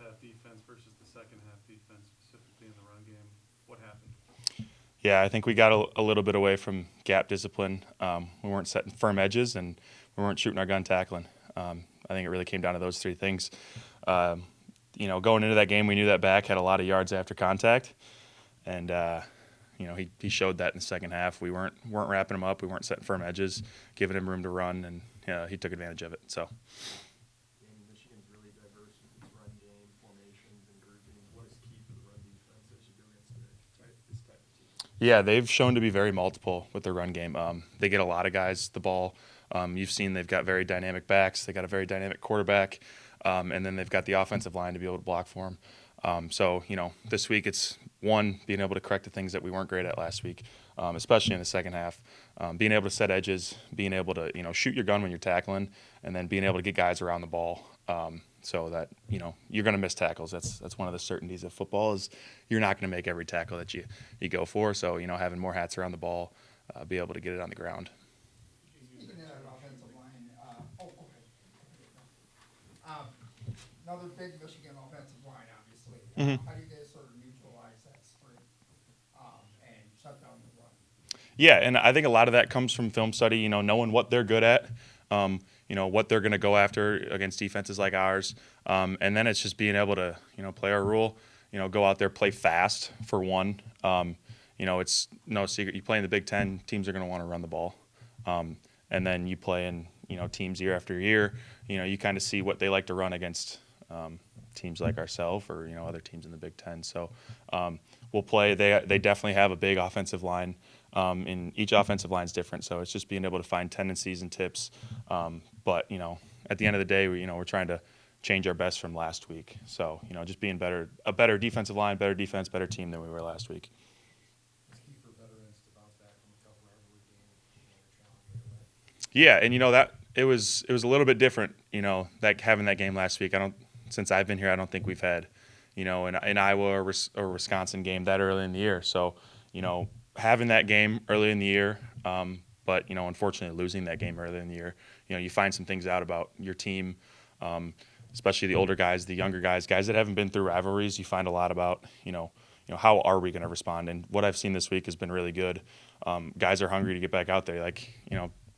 half defense versus the second half defense, specifically in the run game. What happened? Yeah, I think we got a little bit away from gap discipline. We weren't setting firm edges, and we weren't shooting our gun tackling. I think it really came down to those three things. Um, Going into that game, we knew that back had a lot of yards after contact, and he showed that in the second half. We weren't wrapping him up. We weren't setting firm edges, giving him room to run, and he took advantage of it. So. Michigan's really diverse with its run game, formations, and groupings. What is key for the run defense as you go against this type of team? Yeah, they've shown to be very multiple with their run game. They get a lot of guys the ball. You've seen they've got very dynamic backs. They got a very dynamic quarterback, and then they've got the offensive line to be able to block for them. This week it's being able to correct the things that we weren't great at last week, especially in the second half. Being able to set edges, being able to shoot your gun when you're tackling, and then being able to get guys around the ball. So that you're going to miss tackles. That's one of the certainties of football is you're not going to make every tackle that you go for. So having more hats around the ball, be able to get it on the ground. Speaking of that offensive line, go ahead. Another big Michigan offensive line, obviously. Mm-hmm. How do you guys sort of neutralize that sprint and shut down the run? Yeah, and I think a lot of that comes from film study. Knowing what they're good at. What they're going to go after against defenses like ours. And then it's just being able to, play our rule, go out there, play fast for one. It's no secret. You play in the Big Ten, teams are going to want to run the ball. And then you play in, teams year after year, you kind of see what they like to run against teams like ourselves or, other teams in the Big Ten. So we'll play. They definitely have a big offensive line. And each offensive line is different, so it's just being able to find tendencies and tips. But at the end of the day, we're trying to change our best from last week. So just being a better defensive line, better defense, better team than we were last week. It's key for veterans to bounce back from a tough rivalry game. Yeah, and that it was a little bit different. That having that game last week. Since I've been here, I don't think we've had an Iowa or Wisconsin game that early in the year. So having that game early in the year, but unfortunately losing that game early in the year, you find some things out about your team, especially the older guys, the younger guys that haven't been through rivalries. You find a lot about how are we going to respond, and what I've seen this week has been really good. Guys are hungry to get back out there, like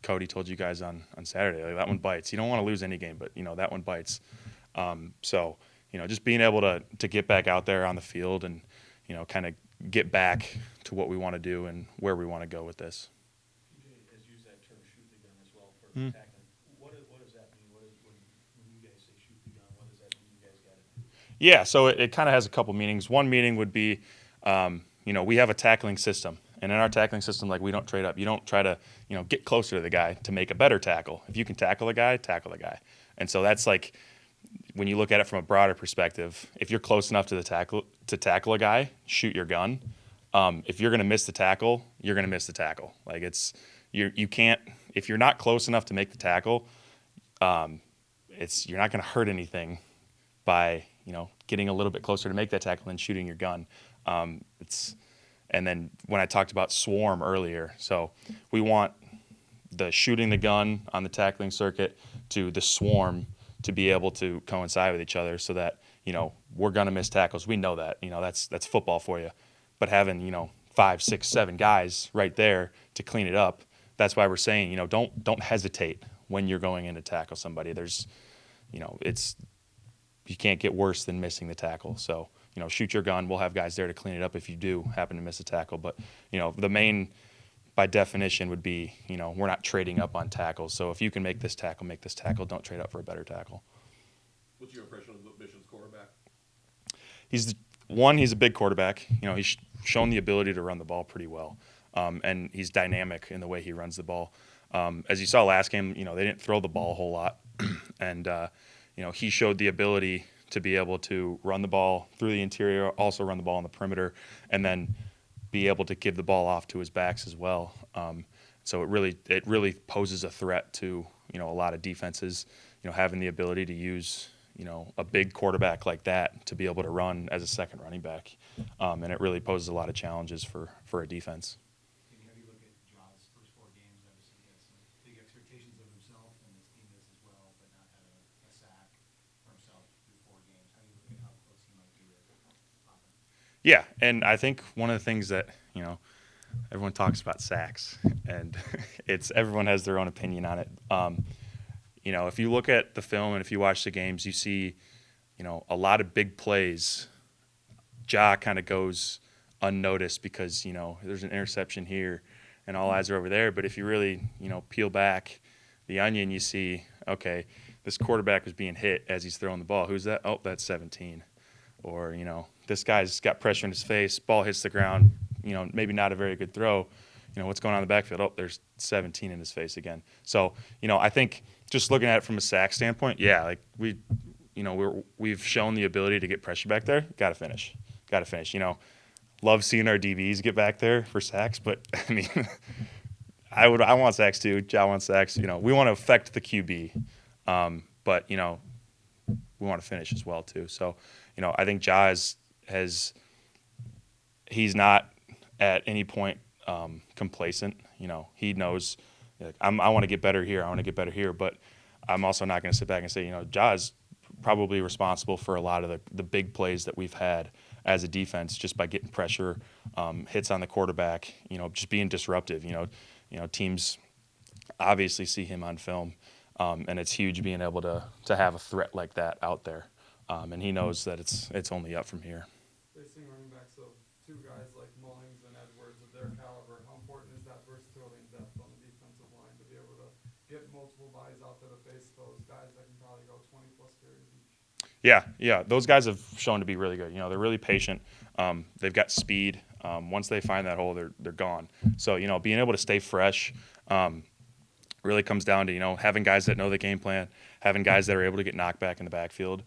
Cody told you guys on Saturday. Like, that one bites. You don't want to lose any game, but that one bites. So just being able to get back out there on the field and kind of get back to what we want to do and where we want to go with this. PJ has used that term "shoot the gun" as well for Mm-hmm. tackling. What does that mean? When you guys say "shoot the gun," what does that mean? You guys got to do? Yeah, so it kind of has a couple meanings. One meaning would be, we have a tackling system. And in our tackling system, like, we don't trade up. You don't try to, get closer to the guy to make a better tackle. If you can tackle the guy, tackle the guy. And so that's like, when you look at it from a broader perspective, if you're close enough to tackle a guy, shoot your gun. If you're going to miss the tackle, you're going to miss the tackle. Like, you can't, if you're not close enough to make the tackle, you're not going to hurt anything by getting a little bit closer to make that tackle and shooting your gun. And then when I talked about swarm earlier, so we want the shooting the gun on the tackling circuit to the swarm to be able to coincide with each other, so that we're going to miss tackles. We know that. That's football for you. But having 5, 6, 7 guys right there to clean it up, that's why we're saying don't hesitate when you're going in to tackle somebody. There's you can't get worse than missing the tackle. So shoot your gun. We'll have guys there to clean it up if you do happen to miss a tackle. But the main, by definition, would be we're not trading up on tackles. So if you can make this tackle, make this tackle. Don't trade up for a better tackle. What's your impression of Michigan's quarterback? He's a big quarterback. He's shown the ability to run the ball pretty well, and he's dynamic in the way he runs the ball. As you saw last game, they didn't throw the ball a whole lot, and he showed the ability to be able to run the ball through the interior, also run the ball on the perimeter, and then be able to give the ball off to his backs as well. So it really poses a threat to a lot of defenses. Having the ability to use a big quarterback like that to be able to run as a second running back, and it really poses a lot of challenges for a defense. How do you look at Jaws' first 4 games? Obviously, he has some big expectations of himself, and his team does as well, but not had a sack for himself through 4 games. How do you look at how Yeah, and I think one of the things that, everyone talks about sacks, and everyone has their own opinion on it. If you look at the film and if you watch the games, you see, a lot of big plays. Ja kind of goes unnoticed because, there's an interception here and all eyes are over there. But if you really, peel back the onion, you see, okay, this quarterback was being hit as he's throwing the ball. Who's that? Oh, that's 17. Or, this guy's got pressure in his face, ball hits the ground, maybe not a very good throw. What's going on in the backfield? Oh, there's 17 in his face again. So, I think just looking at it from a sack standpoint, yeah, like we've shown the ability to get pressure back there. Got to finish. Love seeing our DBs get back there for sacks, but I mean, I want sacks too. Ja wants sacks. We want to affect the QB, but we want to finish as well too. So, I think Ja he's not at any point complacent. He knows, I want to get better here. I want to get better here, but I'm also not going to sit back and say, Ja is probably responsible for a lot of the big plays that we've had as a defense just by getting pressure, hits on the quarterback, just being disruptive. Teams obviously see him on film, and it's huge being able to have a threat like that out there. And he knows that it's only up from here. Facing running backs of two guys like Mullings and Edwards of their caliber, how important is that versatility and depth on the defensive line to be able to get multiple bodies out there to face those guys that can probably go 20-plus carries each? Yeah. Those guys have shown to be really good. They're really patient. They've got speed. Once they find that hole, they're gone. So, being able to stay fresh really comes down to, having guys that know the game plan, having guys that are able to get knocked back in the backfield.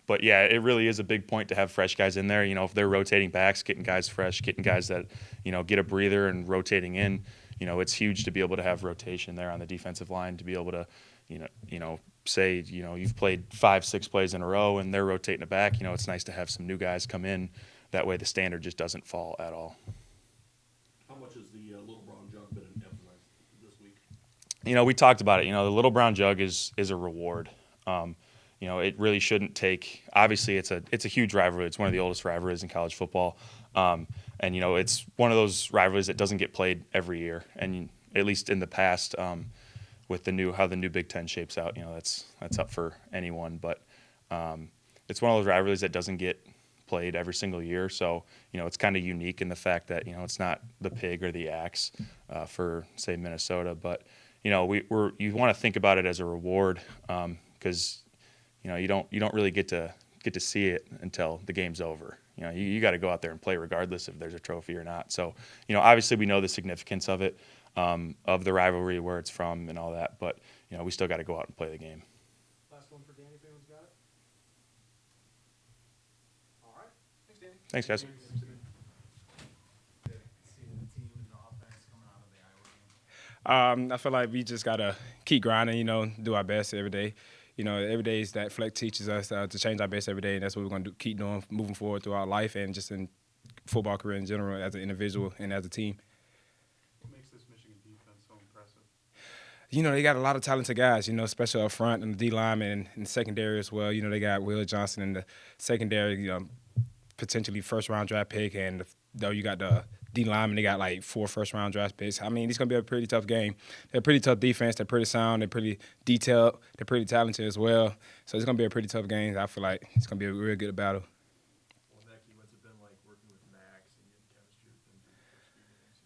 But, yeah, it really is a big point to have fresh guys in there. If they're rotating backs, getting guys fresh, getting guys that, get a breather and rotating in. It's huge to be able to have rotation there on the defensive line, to be able to, say, you've played 5-6 plays in a row and they're rotating it back. It's nice to have some new guys come in. That way the standard just doesn't fall at all. How much has the Little Brown Jug been emphasized this week? We talked about it. The Little Brown Jug is a reward. It really shouldn't take. Obviously, it's a huge rivalry. It's one of the oldest rivalries in college football, and it's one of those rivalries that doesn't get played every year. And at least in the past, with how the new Big Ten shapes out, that's up for anyone. But it's one of those rivalries that doesn't get played every single year. So it's kind of unique in the fact that it's not the pig or the axe for say Minnesota, but you want to think about it as a reward because you don't really get to see it until the game's over. You got to go out there and play regardless if there's a trophy or not. So obviously we know the significance of it, of the rivalry, where it's from, and all that. But we still got to go out and play the game. Last one for Danny, if anyone's got it. All right. Thanks, Danny. Thanks, guys. I feel like we just gotta keep grinding, do our best every day. Every day is that Fleck teaches us to change our best every day, and that's what we're gonna keep doing, moving forward through our life and just in football career in general, as an individual and as a team. What makes this Michigan defense so impressive? They got a lot of talented guys, especially up front and the D lineman and in the secondary as well. They got Will Johnson in the secondary, potentially first-round draft pick, and though you got the D lineman, they got like 4 first-round draft picks. I mean, it's going to be a pretty tough game. They're a pretty tough defense. They're pretty sound. They're pretty detailed. They're pretty talented as well. So it's going to be a pretty tough game. I feel like it's going to be a real good battle. Well, Becky, what's it been like working with Max and getting chemistry with him through the first few games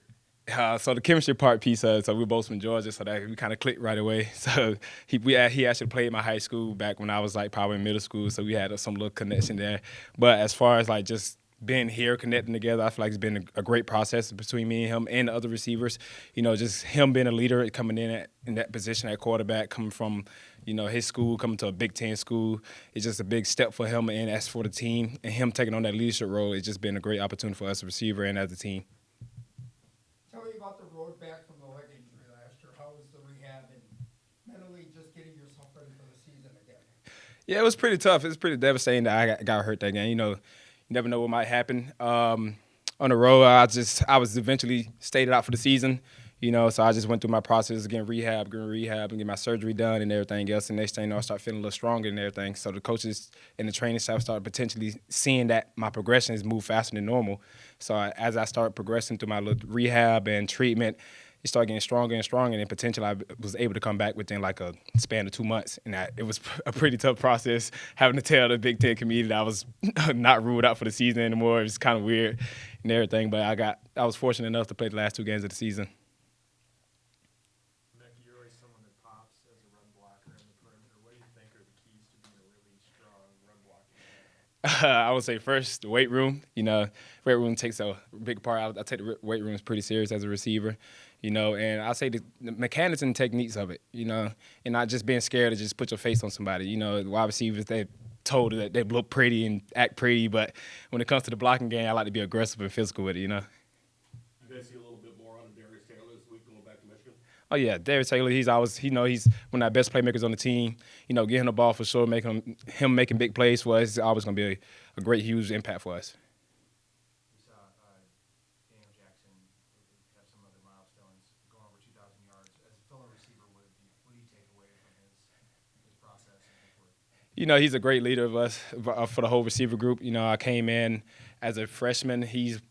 here? So the chemistry part piece, so we're both from Georgia, so that we kind of clicked right away. So he actually played my high school back when I was like probably in middle school, so we had some little connection there. But as far as like just being here, connecting together, I feel like it's been a great process between me and him and the other receivers. Just him being a leader, coming in that position at quarterback, coming from, his school, coming to a Big Ten school. It's just a big step for him and as for the team. And him taking on that leadership role, it's just been a great opportunity for us as a receiver and as a team. Tell me about the road back from the leg injury last year. How was the rehab and mentally just getting yourself ready for the season again? Yeah, it was pretty tough. It was pretty devastating that I got hurt that game. You never know what might happen. On the road, I was eventually stayed out for the season. So I just went through my process of getting rehab, and get my surgery done and everything else. And next thing you know, I start feeling a little stronger and everything. So the coaches and the training staff started potentially seeing that my progression has moved faster than normal. So as I started progressing through my little rehab and treatment, it started getting stronger and stronger, and potentially I was able to come back within like a span of 2 months. And it was a pretty tough process having to tell the Big Ten committee that I was not ruled out for the season anymore. It was kind of weird and everything, but I was fortunate enough to play the last 2 games of the season. Becky, you're always someone that pops as a run blocker in the perimeter. What do you think are the keys to being a really strong run blocking? I would say first, the weight room. Weight room takes a big part. I take the weight rooms pretty serious as a receiver, and I say the mechanics and techniques of it, and not just being scared to just put your face on somebody. The wide receivers, they're told that they look pretty and act pretty, but when it comes to the blocking game, I like to be aggressive and physical with it, You guys see a little bit more out of Darius Taylor this week going back to Michigan? Oh yeah, Darius Taylor. He's always, he's one of our best playmakers on the team. Getting him the ball for sure, making big plays for us is always going to be a great, huge impact for us. We saw Daniel Jackson have some other milestones, going over 2,000 yards. As a fellow receiver, what do you take away from his process and his work? He's a great leader of us for the whole receiver group. I came in as a freshman. He's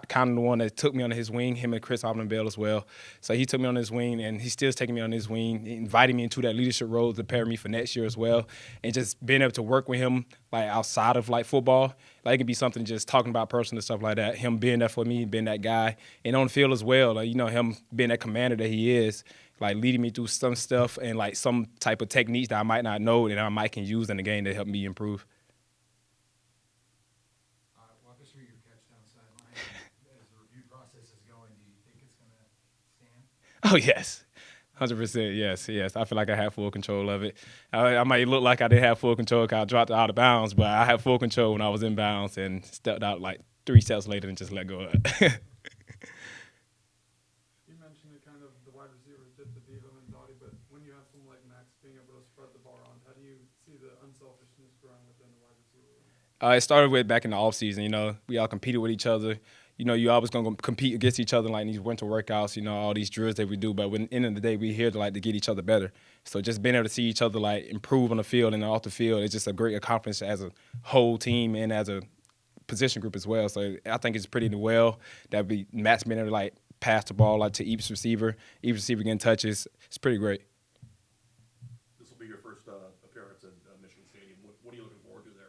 kind of the one that took me under his wing, him and Chris Bell as well. So he took me on his wing, and he's still taking me on his wing, inviting me into that leadership role to prepare me for next year as well. And just being able to work with him, like, outside of, like, football, like, it could be something just talking about personal stuff like that, him being there for me, being that guy. And on the field as well, like, him being that commander that he is, like, leading me through some stuff and, like, some type of techniques that I might not know that I might can use in the game to help me improve. Walk us through your catch down the sideline. As the review process is going, do you think it's going to stand? Oh, yes. 100%, yes. I feel like I have full control of it. I might look like I didn't have full control because I dropped it out of bounds, but I had full control when I was in bounds and stepped out like 3 steps later and just let go of it. You mentioned it kind of the wide receivers did the beat him and Dottie, but when you have someone like Max being able to spread the ball around, how do you see the unselfishness growing within the wide receiver room? It started with back in the offseason, we all competed with each other. You always going to compete against each other, like in these winter workouts, all these drills that we do. But at the end of the day, we're here to get each other better. So just being able to see each other, improve on the field and off the field, it's just a great accomplishment as a whole team and as a position group as well. So I think it's pretty well that Matt's been able to, pass the ball, to each receiver getting touches. It's pretty great. This will be your first appearance at Michigan Stadium. What are you looking forward to there?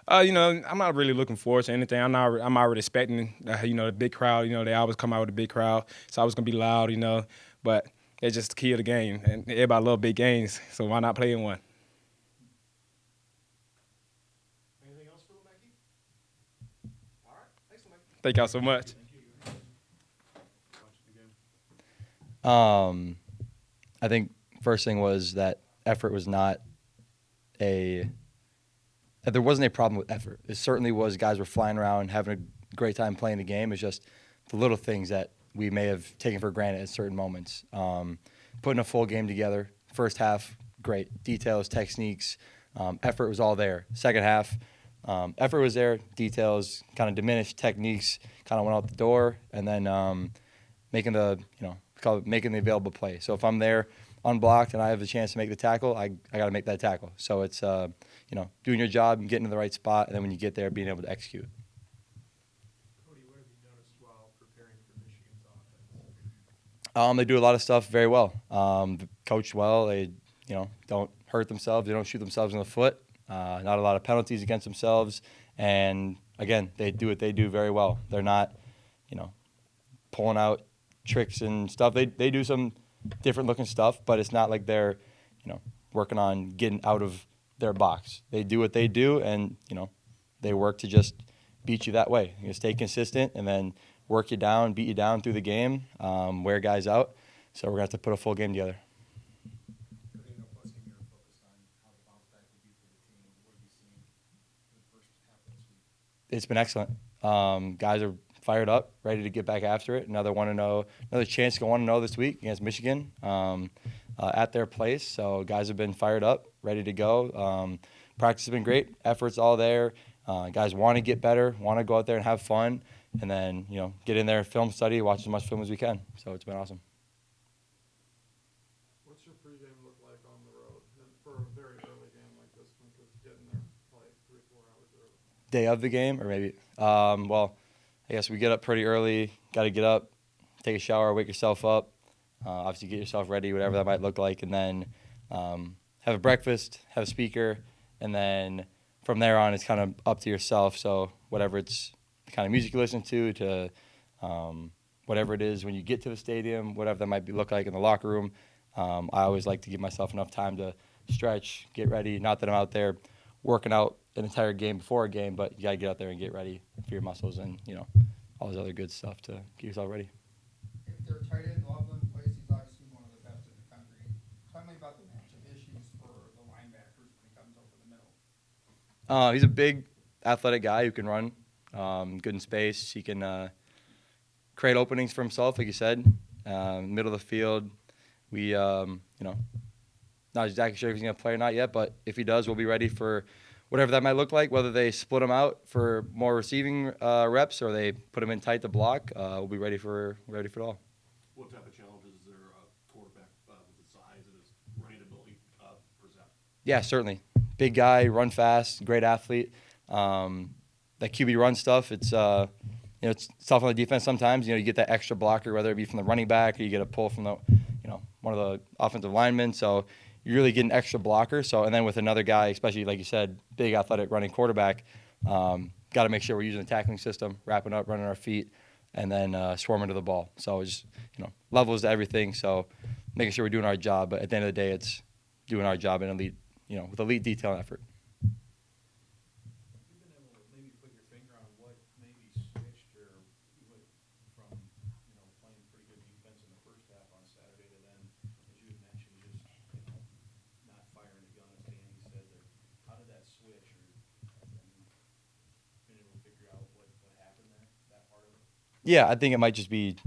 I'm not really looking forward to anything. I'm already expecting, the big crowd. They always come out with a big crowd. It's always going to be loud, But it's just the key of the game. And everybody love big games, so why not play in one? Anything else for Becky? All right. Thanks, Mike. Thank y'all so much. Thank you. Watch the game. I think first thing was that effort was not there wasn't a problem with effort. It certainly was guys were flying around, having a great time playing the game. It's just the little things that we may have taken for granted at certain moments. Putting a full game together, first half, great. Details, techniques, effort was all there. Second half, effort was there, details kind of diminished, techniques kind of went out the door, and then making the available play. So if I'm there unblocked and I have the chance to make the tackle, I got to make that tackle. So it's doing your job and getting to the right spot, and then when you get there, being able to execute. Cody, what have you noticed while preparing for Michigan's offense? They do a lot of stuff very well. Coach well. They don't hurt themselves. They don't shoot themselves in the foot. Not a lot of penalties against themselves. And again, they do what they do very well. They're not, pulling out tricks and stuff. They do some different looking stuff, but it's not like they're, working on getting out of their box. They do what they do, and they work to just beat you that way. You stay consistent, and then work you down, beat you down through the game, wear guys out. So we're gonna have to put a full game together. Cody, no plus game, you're focused on how the bounce back will be for the team. What have you seen in the first half of this week? It's been excellent. Guys are fired up, ready to get back after it. Another chance to go 1-0 this week against Michigan at their place. So guys have been fired up, ready to go. Practice has been great. Effort's all there. Guys want to get better, want to go out there and have fun. and then get in there, film study, watch as much film as we can. So it's been awesome. What's your pregame look like on the road and for a very early game like this one? Because getting there probably 3-4 hours early. Day of the game, or maybe well, I guess we get up pretty early. Got to get up, take a shower, wake yourself up, obviously get yourself ready, whatever that might look like, and then have a breakfast, have a speaker, and then from there on it's kind of up to yourself. So whatever it's the kind of music you listen to whatever it is when you get to the stadium, whatever that might look like in the locker room, I always like to give myself enough time to stretch, get ready. Not that I'm out there working out an entire game before a game, but you got to get out there and get ready for your muscles and, all this other good stuff to get yourself ready. If they're tight end, Loveland plays, he's obviously one of the best in the country. Tell me about the matchup issues for the linebackers when he comes over the middle. He's a big, athletic guy who can run, good in space. He can create openings for himself, like you said, middle of the field. We, not exactly sure if he's going to play or not yet, but if he does, we'll be ready for whatever that might look like, whether they split him out for more receiving reps or they put him in tight to block. We'll be ready for it all. What type of challenges is there quarterback with his size and his running ability present? Yeah, certainly. Big guy, run fast, great athlete. That QB run stuff, it's it's tough on the defense sometimes. You get that extra blocker, whether it be from the running back or you get a pull from the one of the offensive linemen. So you really get an extra blocker. So and then with another guy, especially like you said, big athletic running quarterback, got to make sure we're using the tackling system, wrapping up, running our feet, and then swarming to the ball. So it's levels to everything. So making sure we're doing our job, but at the end of the day, it's doing our job in elite, with elite detail and effort. Have you been able to maybe put your finger on what maybe switched or you went from, playing pretty good defense in the first half on Saturday to then, as you had mentioned, just, not firing a gun, as Danny said there. How did that switch or, been able to figure out what happened there, that part of it? Yeah, I think it might just be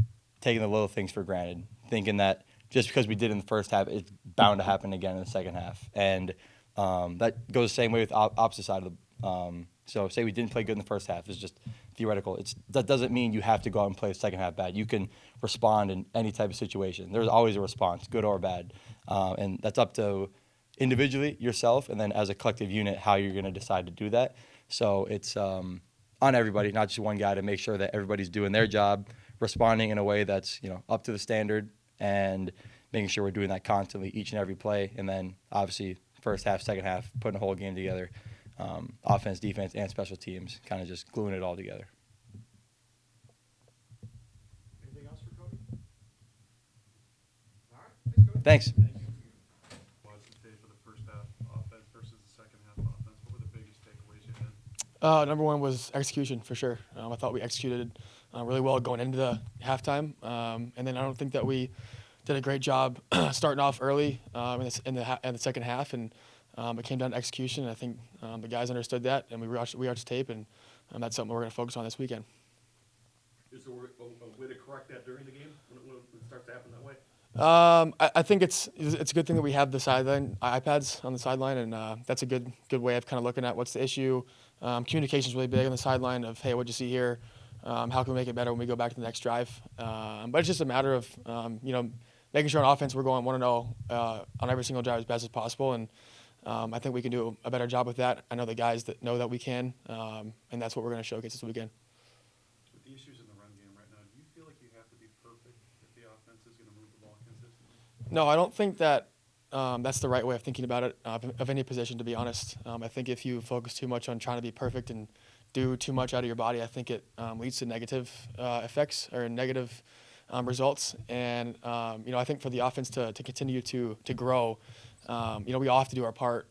taking the little things for granted, thinking that just because we did in the first half, it's bound to happen again in the second half. And that goes the same way with opposite side of the so say we didn't play good in the first half. It's just theoretical. That doesn't mean you have to go out and play the second half bad. You can respond in any type of situation. There's always a response, good or bad. And that's up to individually, yourself, and then as a collective unit, how you're going to decide to do that. So it's on everybody, not just one guy, to make sure that everybody's doing their job, responding in a way that's up to the standard, and making sure we're doing that constantly each and every play. And then obviously first half, second half, putting the whole game together, offense, defense, and special teams, kind of just gluing it all together. Anything else for Cody? All right, thanks, Cody. Thanks. Watch the tape of the first half offense versus the second half offense. What were the biggest takeaways you had? Number one was execution, for sure. I thought we executed really well going into the halftime. And then I don't think that we did a great job starting off early in the second half. And it came down to execution. And I think the guys understood that, and we watched the tape, and that's something we're going to focus on this weekend. Is there a way to correct that during the game when it starts to happen that way? I think it's a good thing that we have the sideline iPads on the sideline, and that's a good way of kind of looking at what's the issue. Communication is really big on the sideline of, hey, what'd you see here? How can we make it better when we go back to the next drive? But it's just a matter of making sure on offense we're going 1-0 on every single drive as best as possible, and I think we can do a better job with that. I know the guys that know that we can, and that's what we're going to showcase this weekend. With the issues in the run game right now, do you feel like you have to be perfect if the offense is going to move the ball consistently? No, I don't think that that's the right way of thinking about it, of any position, to be honest. I think if you focus too much on trying to be perfect and do too much out of your body, I think it leads to negative effects or negative results. And, I think for the offense to continue to grow, we all have to do our part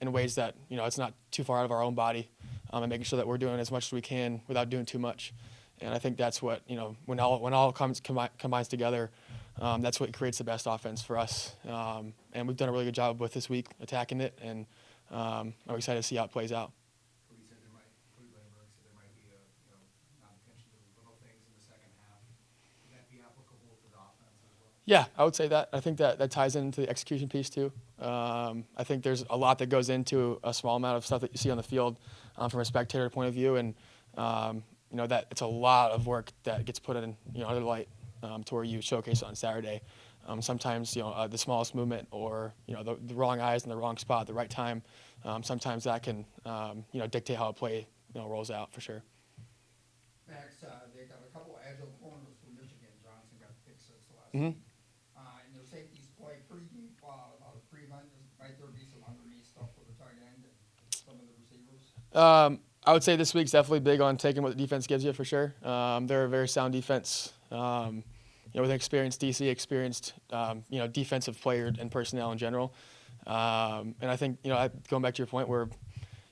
in ways that, it's not too far out of our own body, and making sure that we're doing as much as we can without doing too much. And I think that's what, when all combines together, that's what creates the best offense for us. And we've done a really good job with this week attacking it, and I'm excited to see how it plays out. Cody Lindenberg said there might be not attention to the little things in the second half. Would that be applicable to the offense as well? Yeah, I would say that. I think that ties into the execution piece too. I think there's a lot that goes into a small amount of stuff that you see on the field from a spectator point of view, and that it's a lot of work that gets put in, under the light to where you showcase on Saturday. Sometimes, the smallest movement or, the wrong eyes in the wrong spot at the right time, sometimes that can, dictate how a play, rolls out for sure. Max, they got a couple agile corners from Michigan. Johnson got pick six last Mhm. week. And their safeties play pretty deep, a lot of prevent. Might there be some underneath stuff for the tight end and some of the receivers? I would say this week's definitely big on taking what the defense gives you for sure. They're a very sound defense. With experienced DC, experienced, defensive player and personnel in general. And I think, going back to your point where,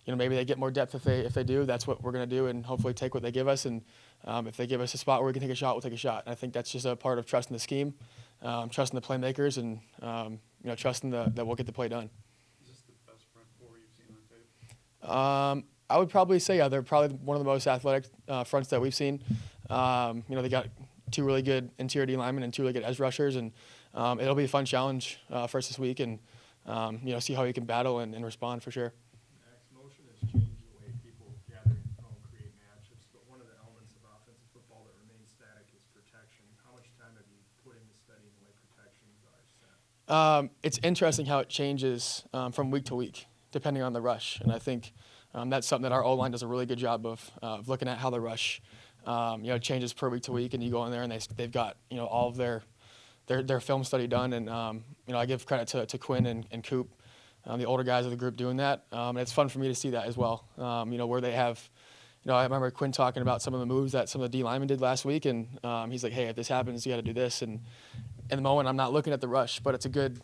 maybe they get more depth if they do. That's what we're going to do, and hopefully take what they give us. And if they give us a spot where we can take a shot, we'll take a shot. And I think that's just a part of trusting the scheme, trusting the playmakers, and trusting that we'll get the play done. Is this the best front four you've seen on tape? I would probably say, yeah, they're probably one of the most athletic fronts that we've seen. They got two really good interior D linemen and two really good edge rushers, and it'll be a fun challenge for us this week, and see how we can battle and respond for sure. Max, motion has changed the way people gather in film, create matchups, but one of the elements of offensive football that remains static is protection. How much time have you put into studying the way protections are set? It's interesting how it changes from week to week, depending on the rush. And I think that's something that our O-line does a really good job of looking at how the rush changes per week to week. And you go in there and they've got all of their film study done. And I give credit to Quinn and Coop, the older guys of the group, doing that. And it's fun for me to see that as well. Where they have. I remember Quinn talking about some of the moves that some of the D linemen did last week, and he's like, "Hey, if this happens, you got to do this." And in the moment, I'm not looking at the rush, but it's a good,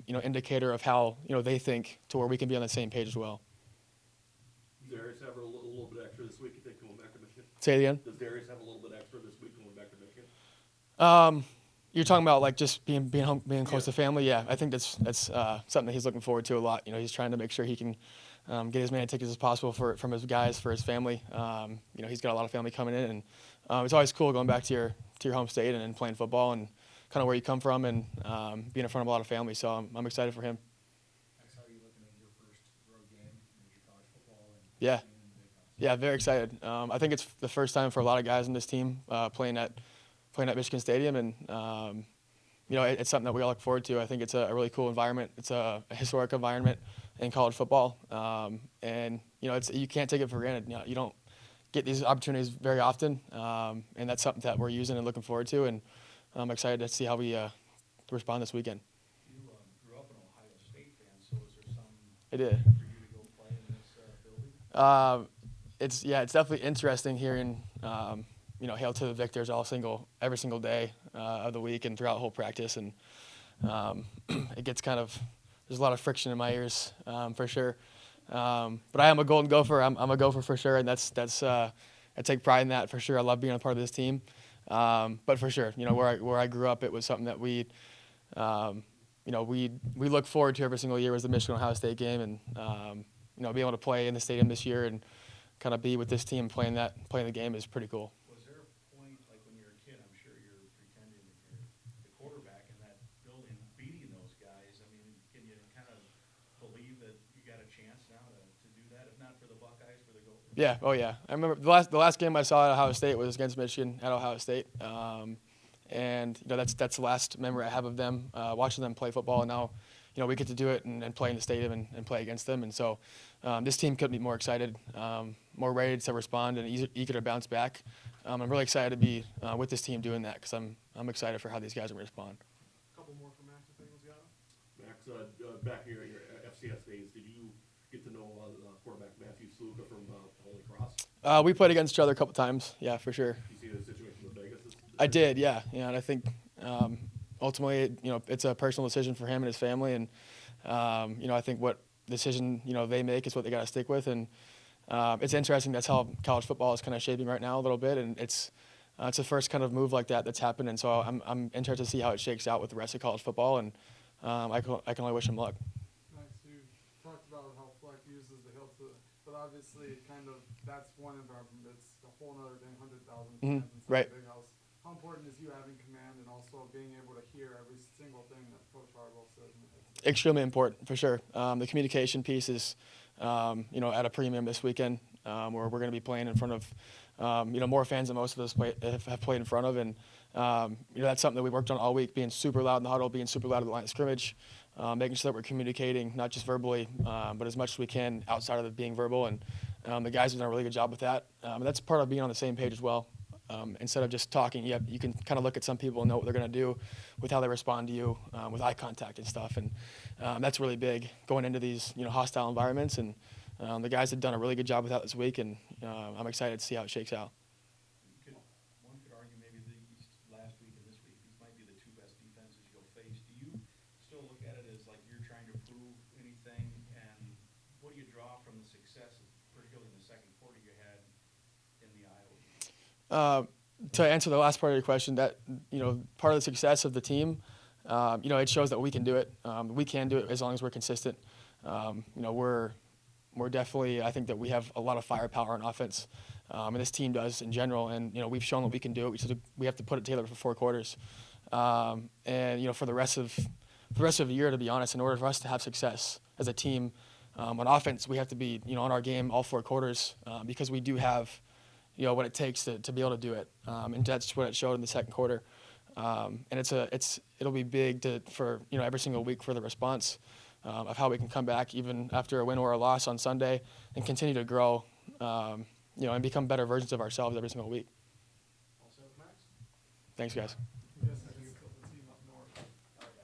indicator of how they think to where we can be on the same page as well. Does Darius have a little bit extra this week, you think, going back to Michigan? Say it again. Does Darius have a little bit extra this week going back to Michigan? You're talking about like just being home, being close to family. Yeah, I think that's something that he's looking forward to a lot. He's trying to make sure he can get as many tickets as possible from his guys, for his family. He's got a lot of family coming in, and it's always cool going back to your home state and playing football and kind of where you come from and being in front of a lot of family. So I'm excited for him. Max, how are you looking at your first road game in your college football? And Yeah, very excited. I think it's the first time for a lot of guys in this team playing at Michigan Stadium, and it's something that we all look forward to. I think it's a really cool environment. It's a historic environment in college football, and you can't take it for granted. You don't get these opportunities very often, and that's something that we're using and looking forward to. And I'm excited to see how we respond this weekend. You grew up an Ohio State fan, so is there some I did. for you to go play in this building? It's definitely interesting hearing hail to the victors every single day of the week and throughout the whole practice, and it gets there's a lot of friction in my ears for sure. But I am a Golden Gopher. I'm a Gopher for sure, and that's I take pride in that for sure. I love being a part of this team. But for sure, where I grew up, it was something that we look forward to every single year was the Michigan Ohio State game, and being able to play in the stadium this year and kind of be with this team playing the game is pretty cool. Was there a point, like when you were a kid, I'm sure you're pretending that you're the quarterback in that building beating those guys. I mean, can you kind of believe that you got a chance now to do that? If not for the Buckeyes, for the Gophers? Yeah, oh yeah. I remember the last game I saw at Ohio State was against Michigan at Ohio State, and that's the last memory I have of them watching them play football. And now, we get to do it and play in the stadium and play against them. And so, this team couldn't be more excited, more ready to respond and eager to bounce back. I'm really excited to be with this team doing that because I'm excited for how these guys are going to respond. A couple more for Max, if anyone's got them. Max, back in your FCS days, did you get to know quarterback Matthew Sluka from Holy Cross? We played against each other a couple times, yeah, for sure. You see the situation with Vegas? I did, yeah, and I think ultimately, it's a personal decision for him and his family, and I think what decision they make is what they got to stick with, and it's interesting. That's how college football is kind of shaping right now a little bit, and it's the first kind of move like that's happened, and so I'm interested to see how it shakes out with the rest of college football, and I can only wish him luck. Max, you talked about how Fleck uses the hill but obviously that's one environment. It's a whole other thing, 100,000 fans inside right. the big house. How important is you having command and also being able to hear every single thing that Coach Harbaugh says? Extremely important, for sure. The communication piece is, at a premium this weekend. where we're going to be playing in front of, more fans than most of us have played in front of. And, that's something that we worked on all week, being super loud in the huddle, being super loud at the line of scrimmage, making sure that we're communicating, not just verbally, but as much as we can outside of it being verbal. And the guys have done a really good job with that. And that's part of being on the same page as well. Instead of just talking, you can kind of look at some people and know what they're going to do with how they respond to you, with eye contact and stuff. And that's really big going into these hostile environments. And the guys have done a really good job with that this week, and I'm excited to see how it shakes out. One could argue maybe these last week and this week, these might be the two best defenses you'll face. Do you still look at it as like you're trying to prove anything? And what do you draw from the success, particularly in the second quarter you had in the Iowa game? To answer the last part of your question, that part of the success of the team, it shows that we can do it. We can do it as long as we're consistent. We're definitely, I think that we have a lot of firepower on offense, and this team does in general. And we've shown that we can do it. We have to put it together for 4 quarters, and for the rest of the year, to be honest, in order for us to have success as a team on offense, we have to be on our game all 4 quarters, because we do have what it takes to be able to do it, and that's what it showed in the second quarter. And it'll be big for every single week for the response of how we can come back even after a win or a loss on Sunday and continue to grow, and become better versions of ourselves every single week. Also, Max? Thanks, guys.